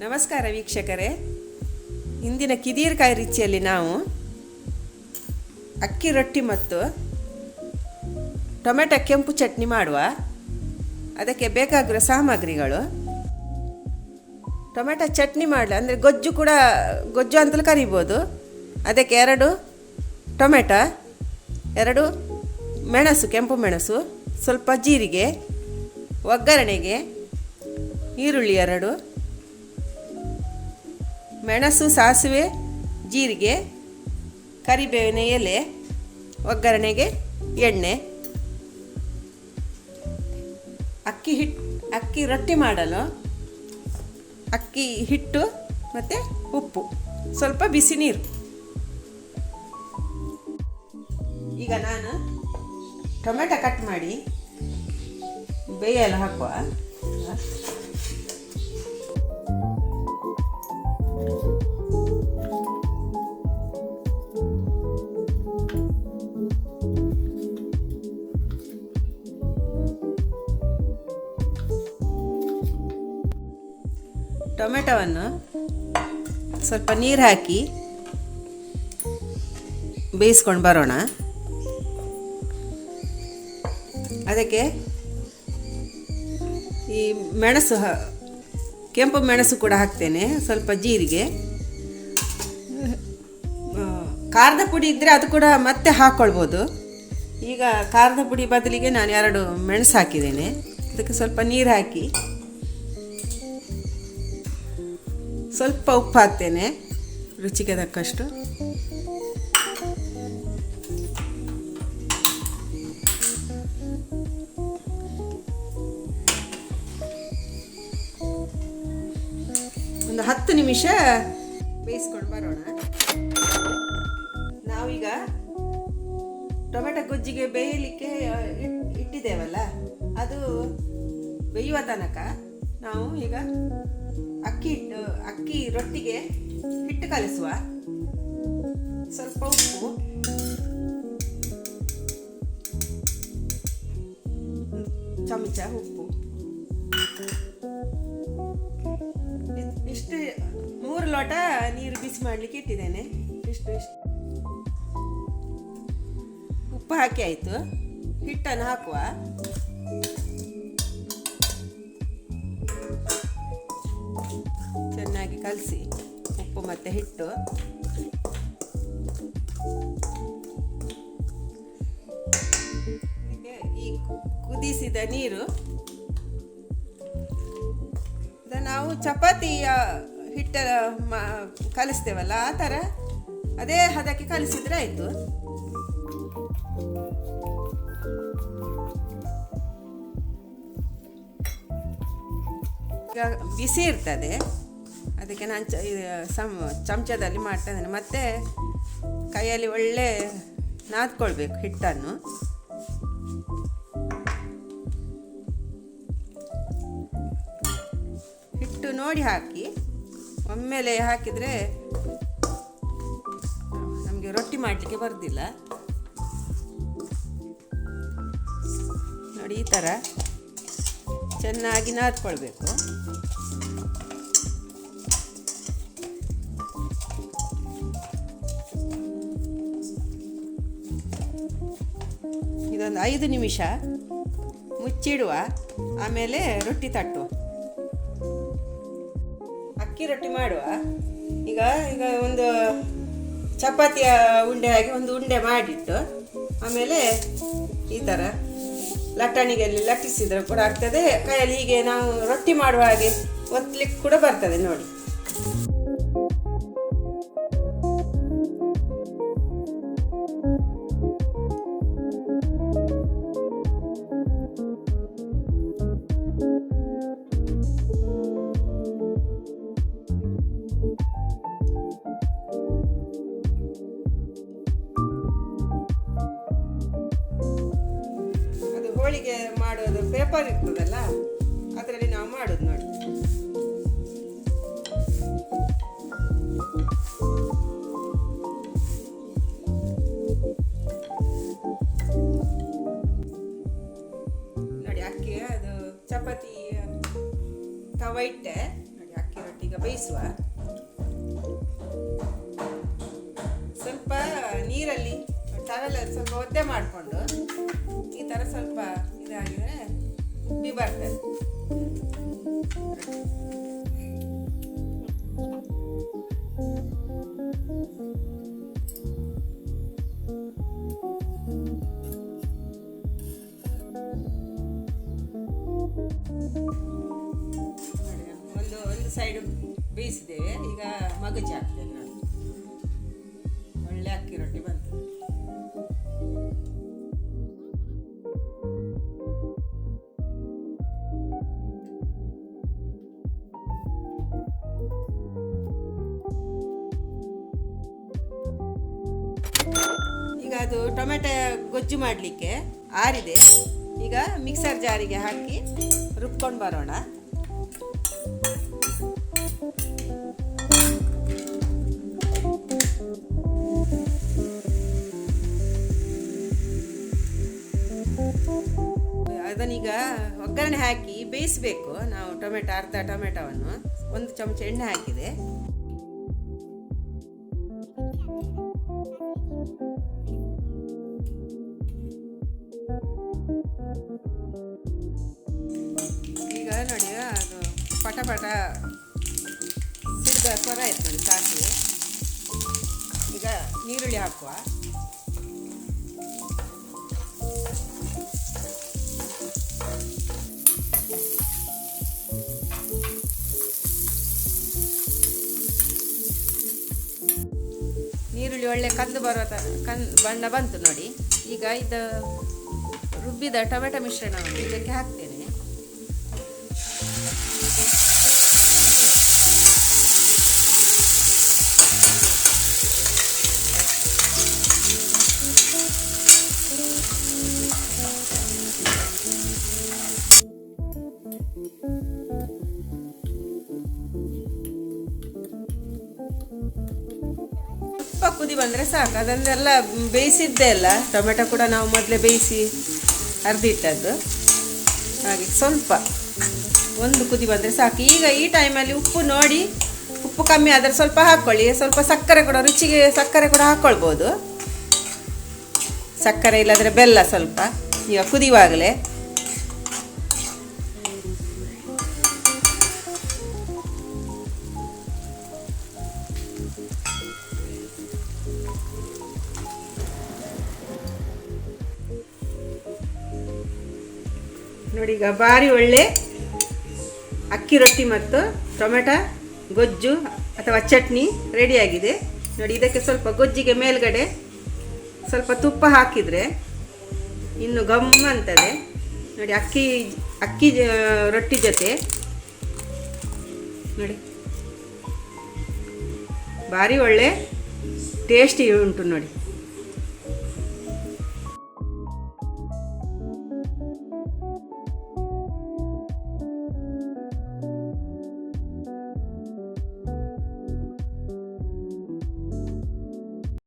ನಮಸ್ಕಾರ ವೀಕ್ಷಕರೇ. ಇಂದಿನ ಕಿದೀರ್ಕಾಯಿ ರುಚಿಯಲ್ಲಿ ನಾವು ಅಕ್ಕಿ ರೊಟ್ಟಿ ಮತ್ತು ಟೊಮೆಟೊ ಕೆಂಪು ಚಟ್ನಿ ಮಾಡುವ. ಅದಕ್ಕೆ ಬೇಕಾಗಿರೋ ಸಾಮಗ್ರಿಗಳು: ಟೊಮೆಟೊ ಚಟ್ನಿ ಮಾಡಲಿ ಅಂದರೆ ಗೊಜ್ಜು ಅಂತಲೂ ಕರಿಬೋದು. ಅದಕ್ಕೆ 2 ಟೊಮೆಟೊ, 2 ಮೆಣಸು, ಕೆಂಪು ಮೆಣಸು, ಸ್ವಲ್ಪ ಜೀರಿಗೆ, ಒಗ್ಗರಣೆಗೆ ಈರುಳ್ಳಿ 2, ಮೆಣಸು, ಸಾಸಿವೆ, ಜೀರಿಗೆ, ಕರಿಬೇವಿನ ಎಲೆ, ಒಗ್ಗರಣೆಗೆ ಎಣ್ಣೆ. ಅಕ್ಕಿ ರೊಟ್ಟಿ ಮಾಡಲು ಅಕ್ಕಿ ಹಿಟ್ಟು ಮತ್ತು ಉಪ್ಪು, ಸ್ವಲ್ಪ ಬಿಸಿ ನೀರು. ಈಗ ನಾನು ಟೊಮೆಟೊ ಕಟ್ ಮಾಡಿ ಬೇಯಲು ಹಾಕುವ. ಟೊಮೆಟೊವನ್ನು ಸ್ವಲ್ಪ ನೀರು ಹಾಕಿ ಬೇಯಿಸ್ಕೊಂಡು ಬರೋಣ. ಅದಕ್ಕೆ ಈ ಮೆಣಸು, ಕೆಂಪು ಮೆಣಸು ಕೂಡ ಹಾಕ್ತೇನೆ, ಸ್ವಲ್ಪ ಜೀರಿಗೆ. ಖಾರದ ಪುಡಿ ಇದ್ದರೆ ಅದು ಕೂಡ ಮತ್ತೆ ಹಾಕ್ಕೊಳ್ಬೋದು. ಈಗ ಖಾರದ ಪುಡಿ ಬದಲಿಗೆ ನಾನು 2 ಮೆಣಸು ಹಾಕಿದ್ದೇನೆ. ಅದಕ್ಕೆ ಸ್ವಲ್ಪ ನೀರು ಹಾಕಿ ಸ್ವಲ್ಪ ಉಪ್ಪು ಹಾಕ್ತೇನೆ, ರುಚಿಗೆ ತಕ್ಕಷ್ಟು. ಒಂದು 10 ನಿಮಿಷ ಬೇಯಿಸ್ಕೊಂಡು ಬರೋಣ. ನಾವೀಗ ಟೊಮೆಟೊ ಗೊಜ್ಜಿಗೆ ಬೇಯಲಿಕ್ಕೆ ಇಟ್ಟಿದ್ದೇವಲ್ಲ, ಅದು ಬೇಯುವ ತನಕ ನಾವು ಈಗ ಅಕ್ಕಿ ರೊಟ್ಟಿಗೆ ಹಿಟ್ಟು ಕಲಿಸುವ. ಸ್ವಲ್ಪ ಉಪ್ಪು, ಚಮಚ ಉಪ್ಪು, ಇಷ್ಟು 3 ಲೋಟ ನೀರು ಬಿಸಿ ಮಾಡಲಿಕ್ಕೆ ಇಟ್ಟಿದ್ದೇನೆ. ಇಷ್ಟು ಉಪ್ಪು ಹಾಕಿ ಆಯಿತು. ಹಿಟ್ಟನ್ನು ಹಾಕುವ. ಚೆನ್ನಾಗಿ ಕಲಸಿ ಉಪ್ಪು ಮತ್ತು ಹಿಟ್ಟು. ಈ ಕುದಿಸಿದ ನೀರು ನಾವು ಚಪಾತಿಯ ಹಿಟ್ಟ ಕಲಿಸ್ತೇವಲ್ಲ, ಆ ಥರ ಅದೇ ಹದಕ್ಕೆ ಕಲಿಸಿದ್ರೆ ಆಯಿತು. ಈಗ ಬಿಸಿ ಇರ್ತದೆ, ಅದಕ್ಕೆ ನಾನು ಚಮಚದಲ್ಲಿ ಮಾಡ್ತಾ ಇದ್ದೇನೆ. ಮತ್ತು ಕೈಯಲ್ಲಿ ಒಳ್ಳೆ ನಾದ್ಕೊಳ್ಬೇಕು ಹಿಟ್ಟನ್ನು. ಹಿಟ್ಟು ನೋಡಿ ಹಾಕಿ, ಒಮ್ಮೆಲೆ ಹಾಕಿದರೆ ನಮಗೆ ರೊಟ್ಟಿ ಮಾಡಲಿಕ್ಕೆ ಬರೋದಿಲ್ಲ. ನೋಡಿ, ಈ ಥರ ಚೆನ್ನಾಗಿ ನಾದ್ಕೊಳ್ಬೇಕು. ಇದೊಂದು 5 ನಿಮಿಷ ಮುಚ್ಚಿಡುವ. ಆಮೇಲೆ ರೊಟ್ಟಿ ತಟ್ಟುವ. ಅಕ್ಕಿ ರೊಟ್ಟಿ ಮಾಡುವ. ಈಗ ಒಂದು ಚಪಾತಿಯ ಉಂಡೆ ಹಾಗೆ ಒಂದು ಉಂಡೆ ಮಾಡಿಟ್ಟು, ಆಮೇಲೆ ಈ ಥರ ಲಟ್ಟಣಿಗೆಯಲ್ಲಿ ಲಟ್ಟಿಸಿದ್ರೆ ಕೂಡ ಆಗ್ತದೆ. ಕೈಯಲ್ಲಿ ಹೀಗೆ ನಾವು ರೊಟ್ಟಿ ಮಾಡುವ ಹಾಗೆ ಒತ್ತಲಿಕ್ಕೆ ಕೂಡ ಬರ್ತದೆ ನೋಡಿ. ಹೋಳಿಗೆ ಮಾಡೋದು ಪೇಪರ್ ಇರ್ತದಲ್ಲ, ಅದರಲ್ಲಿ ನಾವು ಮಾಡೋದು ನೋಡಿ. ನೋಡಿ, ಅಕ್ಕಿ ಅದು ಚಪಾತಿ ತವ ಇಟ್ಟೆ ನೋಡಿ. ಅಕ್ಕಿ ರೊಟ್ಟಿಗೆ ಬೇಯಿಸುವ. ಸ್ವಲ್ಪ ನೀರಲ್ಲಿ ಟವೆಲ್ ಸ್ವಲ್ಪ ಒದ್ದೆ ಮಾಡಿಕೊಂಡು ಈ ಥರ ಸ್ವಲ್ಪ ಇದಾಗಿದ್ರೆ ಉಬ್ಬಿ ಬರ್ತದೆ. ಒಂದು ಸೈಡು ಬೇಯಿಸಿದ್ದೇವೆ. ಈಗ ಮಗುಚಿ ಹಾಕ್ತೇನೆ ನಾನು. ಒಳ್ಳೆ ಅಕ್ಕಿ ರೊಟ್ಟಿ ಬಂತು. ಈಗ ಅದು ಟೊಮೆಟೊ ಗೊಜ್ಜು ಮಾಡಲಿಕ್ಕೆ ಆರಿದೆ. ಈಗ ಮಿಕ್ಸರ್ ಜಾರಿಗೆ ಹಾಕಿ ರುಬ್ಕೊಂಡು ಬರೋಣ. ಅದನ್ನೀಗ ಒಗ್ಗರಣೆ ಹಾಕಿ ಬೇಯಿಸಬೇಕು ನಾವು. ಅರ್ಧ ಟೊಮೆಟೊವನ್ನು 1 ಚಮಚ ಎಣ್ಣೆ ಹಾಕಿದೆ. ಈಗ ನೋಡಿ ಅದು ಪಟ ಸಿಡಿದ ಸ್ವರ ಆಯ್ತು ನೋಡಿ, ಸಾಸಿವೆ. ಈಗ ನೀರುಳ್ಳಿ ಹಾಕುವ. ನೀರುಳ್ಳಿ ಒಳ್ಳೆ ಕಂದು ಬರೋ ಬಣ್ಣ ಬಂತು ನೋಡಿ. ಈಗ ಇದು ರುಬ್ಬಿದ ಟೊಮೆಟೊ ಮಿಶ್ರಣವನ್ನು ಇದಕ್ಕೆ ಹಾಕ್ತೇನೆ. ಸ್ವಲ್ಪ ಕುದಿ ಬಂದರೆ ಸಾಕು. ಅದನ್ನೆಲ್ಲ ಬೇಯಿಸಿದ್ದೇ ಅಲ್ಲ, ಟೊಮೆಟೊ ಕೂಡ ನಾವು ಮೊದಲೇ ಬೇಯಿಸಿ ಅರ್ದಿಟ್ಟದ್ದು. ಹಾಗೆ ಸ್ವಲ್ಪ ಒಂದು ಕುದಿ ಬಂದರೆ ಸಾಕು. ಈಗ ಈ ಟೈಮಲ್ಲಿ ಉಪ್ಪು ನೋಡಿ, ಉಪ್ಪು ಕಮ್ಮಿ ಆದರೆ ಸ್ವಲ್ಪ ಹಾಕ್ಕೊಳ್ಳಿ. ಸ್ವಲ್ಪ ಸಕ್ಕರೆ ಕೂಡ, ರುಚಿಗೆ ಸಕ್ಕರೆ ಕೂಡ ಹಾಕ್ಕೊಳ್ಬೋದು. ಸಕ್ಕರೆ ಇಲ್ಲಾಂದರೆ ಬೆಲ್ಲ ಸ್ವಲ್ಪ. ಈಗ ಕುದಿಯುವಾಗಲೇ ನೋಡಿ, ಈಗ ಭಾರಿ ಒಳ್ಳೆ ಅಕ್ಕಿ ರೊಟ್ಟಿ ಮತ್ತು ಟೊಮೆಟೊ ಗೊಜ್ಜು ಅಥವಾ ಚಟ್ನಿ ರೆಡಿಯಾಗಿದೆ ನೋಡಿ. ಇದಕ್ಕೆ ಸ್ವಲ್ಪ ಗೊಜ್ಜಿಗೆ ಮೇಲ್ಗಡೆ ಸ್ವಲ್ಪ ತುಪ್ಪ ಹಾಕಿದರೆ ಇನ್ನು ಗಮ್ ಅಂತದೆ ನೋಡಿ. ಅಕ್ಕಿ ರೊಟ್ಟಿ ಜೊತೆ ನೋಡಿ, ಭಾರಿ ಒಳ್ಳೆ ಟೇಸ್ಟಿ ಉಂಟು ನೋಡಿ.